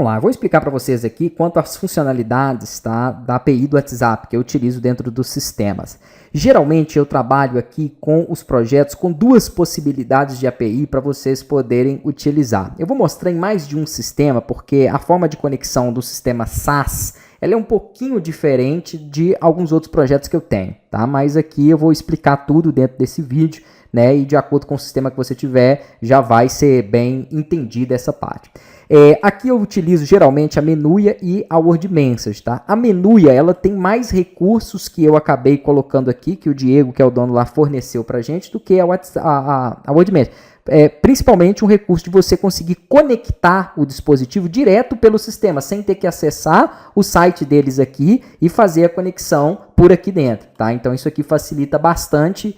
vamos lá, eu vou explicar para vocês aqui quanto às funcionalidades, tá, da API do WhatsApp que eu utilizo dentro dos sistemas. Geralmente eu trabalho aqui com os projetos com duas possibilidades de API para vocês poderem utilizar. Eu vou mostrar em mais de um sistema porque a forma de conexão do sistema SaaS ela é um pouquinho diferente de alguns outros projetos que eu tenho, tá? Mas aqui eu vou explicar tudo dentro desse vídeo, né? E de acordo com o sistema que você tiver, já vai ser bem entendida essa parte. Aqui eu utilizo geralmente a Menuia e a WordMessage, tá? A Menuia, ela tem mais recursos que eu acabei colocando aqui, que o Diego, que é o dono lá, forneceu pra gente, do que a WordMessage. Principalmente um recurso de você conseguir conectar o dispositivo direto pelo sistema, sem ter que acessar o site deles aqui e fazer a conexão por aqui dentro, tá? Então isso aqui facilita bastante,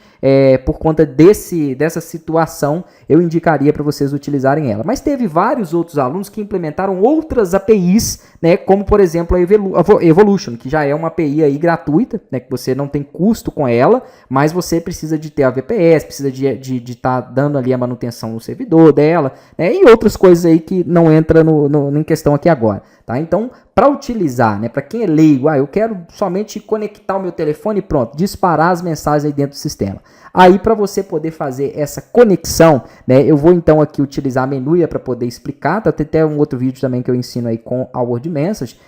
por conta dessa situação, eu indicaria para vocês utilizarem ela. Mas teve vários outros alunos que implementaram outras APIs, né? Como por exemplo a Evolution, que já é uma API aí gratuita, né? Que você não tem custo com ela, mas você precisa de ter a VPS, precisa de estar dando ali a manutenção no servidor dela, né? E outras coisas aí que não entra em questão aqui agora, tá? Então, para utilizar, né, para quem é leigo, eu quero somente conectar o meu telefone e pronto, disparar as mensagens aí dentro do sistema. Aí, para você poder fazer essa conexão, né, eu vou então aqui utilizar a Menuia para poder explicar, tá? Tem até um outro vídeo também que eu ensino aí com a WordMessage,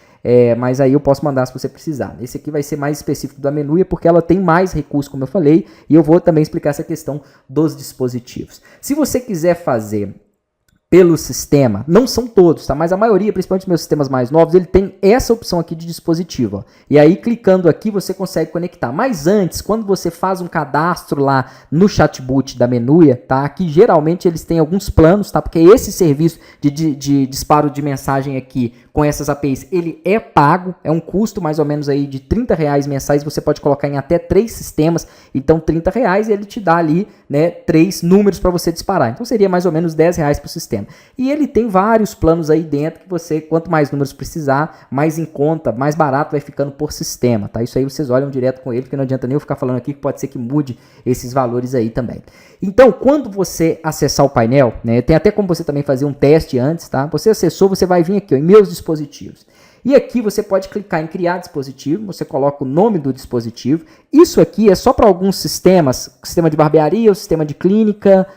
mas aí eu posso mandar se você precisar. Esse aqui vai ser mais específico da Menuia, porque ela tem mais recursos, como eu falei, e eu vou também explicar essa questão dos dispositivos. Se você quiser fazer pelo sistema, não são todos, tá? Mas a maioria, principalmente os meus sistemas mais novos, ele tem essa opção aqui de dispositivo, ó. E aí, clicando aqui, você consegue conectar. Mas antes, quando você faz um cadastro lá no chatbot da Menuia, tá? Aqui, geralmente, eles têm alguns planos, tá? Porque esse serviço de disparo de mensagem aqui, com essas APIs, ele é pago, é um custo mais ou menos aí de R$30 mensais, você pode colocar em até 3 sistemas, então R$30 ele te dá ali, né, 3 números para você disparar, então seria mais ou menos R$10 para o sistema. E ele tem vários planos aí dentro que você, quanto mais números precisar, mais em conta, mais barato vai ficando por sistema, tá? Isso aí vocês olham direto com ele, porque não adianta nem eu ficar falando aqui, que pode ser que mude esses valores aí também. Então, quando você acessar o painel, né, tem até como você também fazer um teste antes, tá? Você acessou, você vai vir aqui, ó, em meus dispositivos. E aqui você pode clicar em criar dispositivo, você coloca o nome do dispositivo. Isso aqui é só para alguns sistemas, sistema de barbearia, o sistema de clínica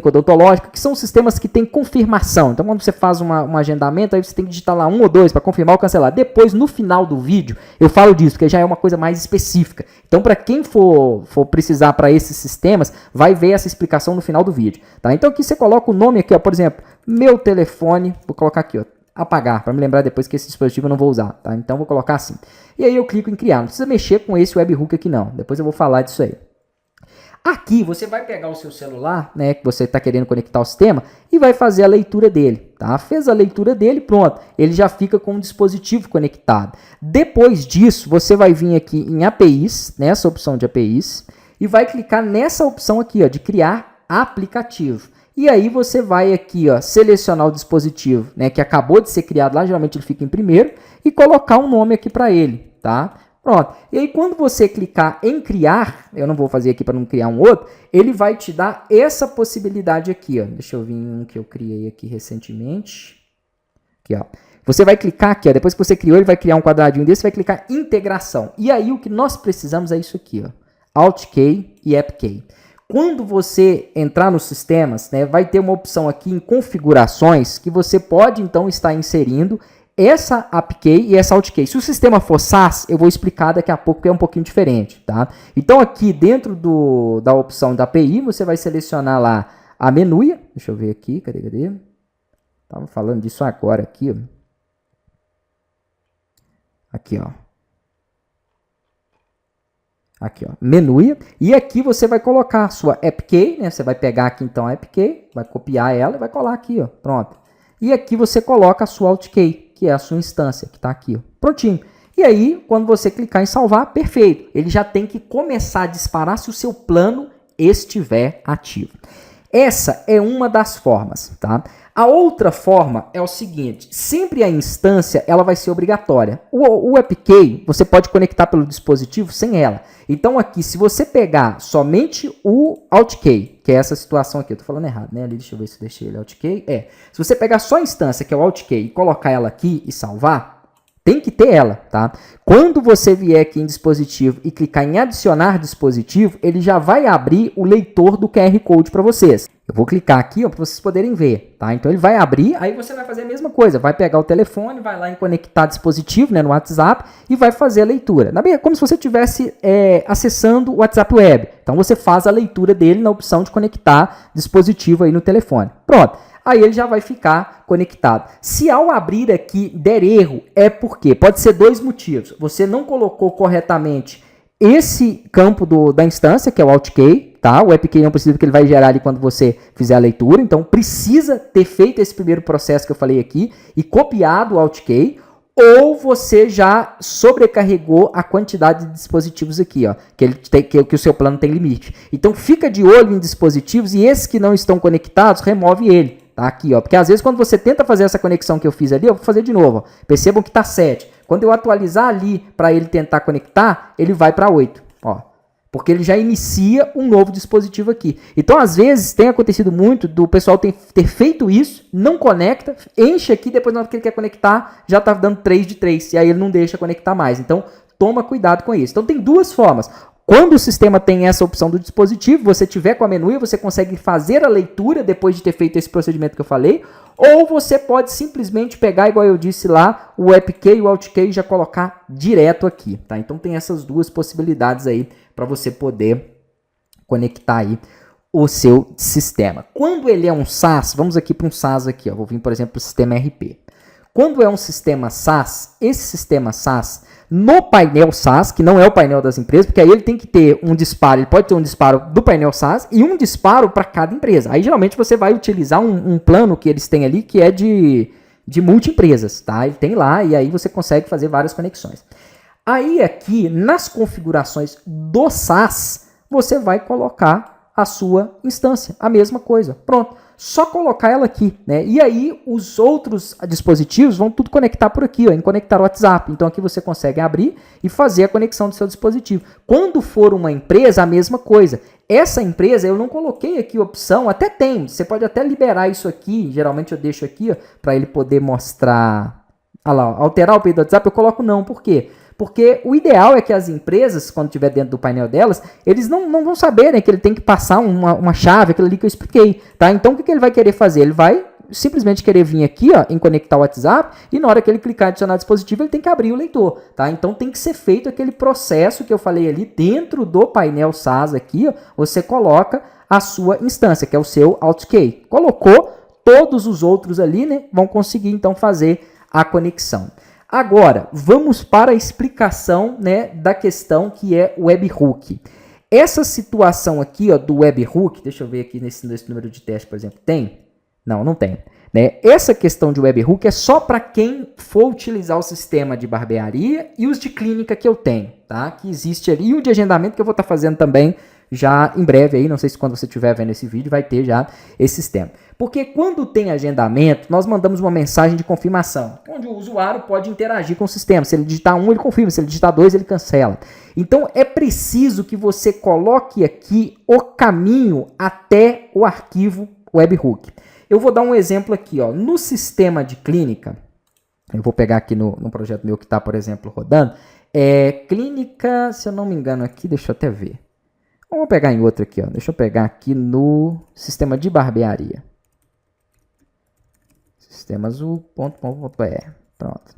odontológica, que são sistemas que têm confirmação. Então, quando você faz um agendamento, aí você tem que digitar lá 1 ou 2 para confirmar ou cancelar. Depois, no final do vídeo, eu falo disso, porque já é uma coisa mais específica. Então, para quem for precisar para esses sistemas, vai ver essa explicação no final do vídeo. Tá? Então, aqui você coloca o nome aqui, ó, por exemplo, meu telefone, vou colocar aqui, ó, apagar, para me lembrar depois que esse dispositivo eu não vou usar, tá? Então, vou colocar assim. E aí eu clico em criar. Não precisa mexer com esse webhook aqui, não. Depois eu vou falar disso aí. Aqui você vai pegar o seu celular, né, que você está querendo conectar ao sistema, e vai fazer a leitura dele, tá? Fez a leitura dele, pronto. Ele já fica com o dispositivo conectado. Depois disso, você vai vir aqui em APIs, nessa opção de APIs, e vai clicar nessa opção aqui, ó, de criar aplicativo. E aí você vai aqui, ó, selecionar o dispositivo, né, que acabou de ser criado lá, geralmente ele fica em primeiro, e colocar um nome aqui para ele, tá? Pronto. E aí quando você clicar em criar, eu não vou fazer aqui para não criar um outro, ele vai te dar essa possibilidade aqui, ó. Deixa eu vir um que eu criei aqui recentemente. Aqui, ó. Você vai clicar aqui, ó, depois que você criou, ele vai criar um quadradinho desse, vai clicar em integração. E aí o que nós precisamos é isso aqui, ó, Alt-Key e App-Key. Quando você entrar nos sistemas, né, vai ter uma opção aqui em configurações que você pode então estar inserindo essa AppKey e essa Alt-Key. Se o sistema for SaaS, eu vou explicar daqui a pouco que é um pouquinho diferente, tá? Então aqui dentro da opção da API, você vai selecionar lá a Menuia. Deixa eu ver aqui, cadê? Tava falando disso agora aqui, ó. Aqui, ó. Aqui, ó, Menuia, e aqui você vai colocar a sua AppKey, né? Você vai pegar aqui então a AppKey, vai copiar ela e vai colar aqui, ó, pronto. E aqui você coloca a sua Alt-Key, que é a sua instância, que está aqui, ó, prontinho. E aí, quando você clicar em salvar, perfeito. Ele já tem que começar a disparar se o seu plano estiver ativo. Essa é uma das formas, tá? A outra forma é o seguinte, sempre a instância ela vai ser obrigatória. O AppKey você pode conectar pelo dispositivo sem ela. Então aqui, se você pegar somente o Alt-Key, que é essa situação aqui. Eu tô falando errado, né? Ali, deixa eu ver se eu deixei ele Alt-Key. Se você pegar só a instância, que é o Alt-Key, e colocar ela aqui e salvar, tem que ter ela, tá? Quando você vier aqui em dispositivo e clicar em adicionar dispositivo, ele já vai abrir o leitor do QR Code para vocês. Eu vou clicar aqui para vocês poderem ver, tá? Então ele vai abrir, aí você vai fazer a mesma coisa, vai pegar o telefone, vai lá em conectar dispositivo, né, no WhatsApp e vai fazer a leitura. Como se você estivesse acessando o WhatsApp Web. Então você faz a leitura dele na opção de conectar dispositivo aí no telefone. Pronto. Aí ele já vai ficar conectado. Se ao abrir aqui der erro, é porque pode ser dois motivos. Você não colocou corretamente esse campo da instância, que é o Alt-Key, tá? O AppKey não precisa, porque ele vai gerar ali quando você fizer a leitura. Então precisa ter feito esse primeiro processo que eu falei aqui e copiado o Alt-Key. Ou você já sobrecarregou a quantidade de dispositivos aqui, ó, que o seu plano tem limite. Então fica de olho em dispositivos e esses que não estão conectados, remove ele. Tá aqui, ó, porque às vezes quando você tenta fazer essa conexão que eu fiz ali, eu vou fazer de novo. Ó, percebam que está 7. Quando eu atualizar ali para ele tentar conectar, ele vai para 8. Ó, porque ele já inicia um novo dispositivo aqui. Então, às vezes, tem acontecido muito do pessoal ter feito isso, não conecta, enche aqui, depois na hora que ele quer conectar, já está dando 3 de 3, e aí ele não deixa conectar mais. Então, toma cuidado com isso. Então, tem duas formas. Quando o sistema tem essa opção do dispositivo, você tiver com a menu, você consegue fazer a leitura depois de ter feito esse procedimento que eu falei, ou você pode simplesmente pegar, igual eu disse lá, o AppKey e o Alt-Key e já colocar direto aqui, tá? Então tem essas duas possibilidades aí para você poder conectar aí o seu sistema. Quando ele é um SaaS, vamos aqui para um SaaS aqui, ó, vou vir, por exemplo, para o sistema RP. Quando é um sistema SaaS, esse sistema SaaS, no painel SaaS, que não é o painel das empresas, porque aí ele tem que ter um disparo, ele pode ter um disparo do painel SaaS e um disparo para cada empresa. Aí geralmente você vai utilizar um plano que eles têm ali que é de multi-empresas, tá? Ele tem lá e aí você consegue fazer várias conexões. Aí aqui, nas configurações do SaaS, você vai colocar a sua instância, a mesma coisa. Pronto. Só colocar ela aqui, né? E aí os outros dispositivos vão tudo conectar por aqui, ó, em conectar o WhatsApp. Então aqui você consegue abrir e fazer a conexão do seu dispositivo. Quando for uma empresa, a mesma coisa. Essa empresa, eu não coloquei aqui opção, até tem, você pode até liberar isso aqui, geralmente eu deixo aqui, para ele poder mostrar, olha lá, alterar o API do WhatsApp, eu coloco não, por quê? Porque o ideal é que as empresas, quando estiver dentro do painel delas, eles não vão saber, né, que ele tem que passar uma chave, aquilo ali que eu expliquei. Tá? Então, o que ele vai querer fazer? Ele vai simplesmente querer vir aqui, ó, em conectar o WhatsApp, e na hora que ele clicar em adicionar dispositivo, ele tem que abrir o leitor. Tá? Então, tem que ser feito aquele processo que eu falei ali, dentro do painel SaaS aqui, ó, você coloca a sua instância, que é o seu Alt-Key. Colocou, todos os outros ali, né, vão conseguir, então, fazer a conexão. Agora, vamos para a explicação, né, da questão que é o webhook. Essa situação aqui, ó, do webhook, deixa eu ver aqui nesse número de teste, por exemplo, tem? Não, não tem. Né? Essa questão de webhook é só para quem for utilizar o sistema de barbearia e os de clínica que eu tenho, tá? Que existe ali, e o de agendamento que eu vou estar fazendo também já em breve aí, não sei se quando você estiver vendo esse vídeo vai ter já esse sistema. Porque quando tem agendamento, nós mandamos uma mensagem de confirmação, onde o usuário pode interagir com o sistema. Se ele digitar 1, ele confirma, se ele digitar 2, ele cancela. Então é preciso que você coloque aqui o caminho até o arquivo webhook. Eu vou dar um exemplo aqui, ó. No sistema de clínica, eu vou pegar aqui no projeto meu que está, por exemplo, rodando, clínica, se eu não me engano aqui, deixa eu até ver. Vamos pegar em outro aqui, ó. Deixa eu pegar aqui no sistema de barbearia. Sistema azul.com.br. Pronto.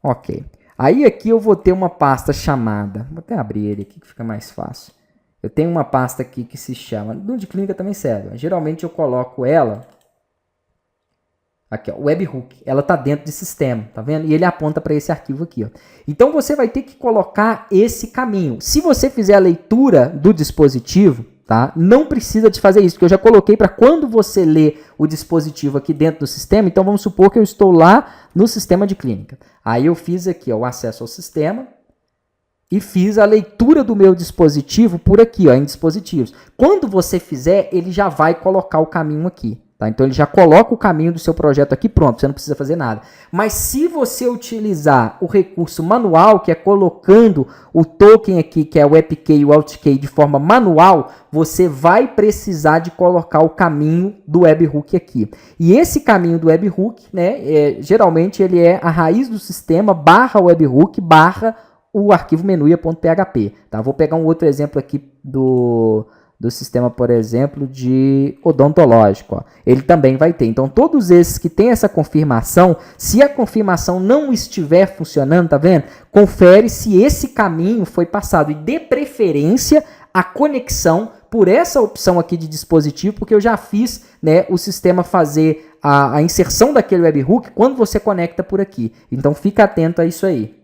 Ok. Aí aqui eu vou ter uma pasta chamada... Vou até abrir ele aqui que fica mais fácil. Eu tenho uma pasta aqui que se chama... No de clínica também serve. Geralmente eu coloco ela... Aqui, ó, webhook. Ela está dentro de sistema, tá vendo? E ele aponta para esse arquivo aqui, ó. Então você vai ter que colocar esse caminho. Se você fizer a leitura do dispositivo, tá? Não precisa de fazer isso, porque eu já coloquei para quando você lê o dispositivo aqui dentro do sistema. Então vamos supor que eu estou lá no sistema de clínica. Aí eu fiz aqui, ó, o acesso ao sistema e fiz a leitura do meu dispositivo por aqui, ó, em dispositivos. Quando você fizer, ele já vai colocar o caminho aqui. Tá? Então ele já coloca o caminho do seu projeto aqui pronto, você não precisa fazer nada. Mas se você utilizar o recurso manual, que é colocando o token aqui, que é o AppKey e o AltKey de forma manual, você vai precisar de colocar o caminho do webhook aqui. E esse caminho do webhook, né, geralmente ele é a raiz do sistema barra webhook barra o arquivo menuia.php. Tá? Vou pegar um outro exemplo aqui do sistema, por exemplo, de odontológico. Ó. Ele também vai ter. Então, todos esses que têm essa confirmação, se a confirmação não estiver funcionando, tá vendo? Confere se esse caminho foi passado e dê preferência à conexão por essa opção aqui de dispositivo, porque eu já fiz, né, o sistema fazer a inserção daquele webhook quando você conecta por aqui. Então, fica atento a isso aí.